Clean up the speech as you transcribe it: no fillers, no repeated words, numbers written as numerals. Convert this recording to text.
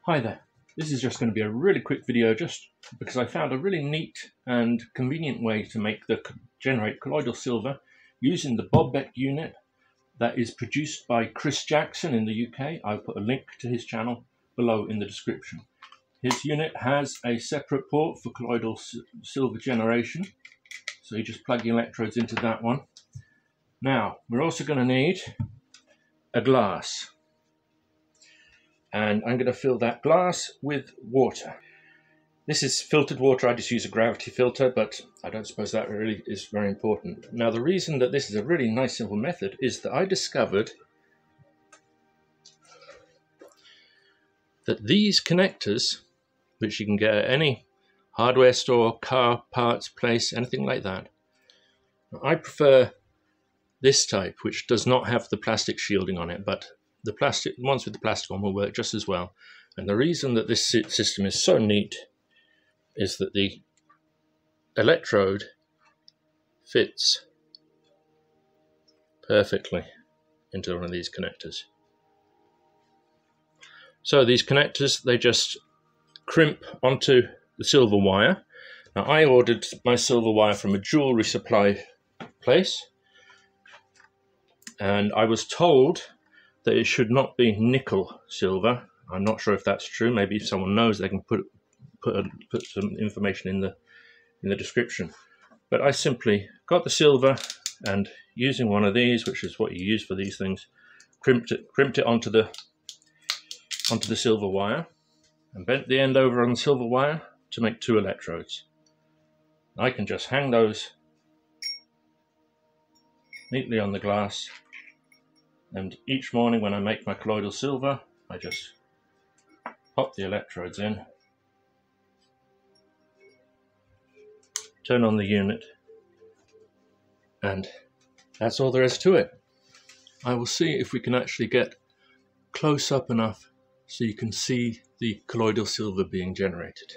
Hi there. This is just going to be a really quick video just because I found a really neat and convenient way to generate colloidal silver using the Bob Beck unit that is produced by Chris Jackson in the UK. I'll put a link to his channel below in the description. His unit has a separate port for colloidal silver generation, so you just plug the electrodes into that one. Now, we're also going to need a glass. And I'm going to fill that glass with water. This is filtered water. I just use a gravity filter, but I don't suppose that really is very important. Now, the reason that this is a really nice simple method is that I discovered that these connectors, which you can get at any hardware store, car parts place, anything like that, I prefer this type, which does not have the plastic shielding on it, but the ones with the plastic on will work just as well. And the reason that this system is so neat is that the electrode fits perfectly into one of these connectors. So these connectors, they just crimp onto the silver wire. Now, I ordered my silver wire from a jewelry supply place, and I was told that it should not be nickel silver. I'm not sure if that's true. Maybe if someone knows, they can put some information in the description. But I simply got the silver and using one of these, which is what you use for these things, crimped it onto the silver wire and bent the end over on the silver wire to make two electrodes. I can just hang those neatly on the glass. And each morning when I make my colloidal silver, I just pop the electrodes in, turn on the unit, and that's all there is to it. I will see if we can actually get close up enough so you can see the colloidal silver being generated.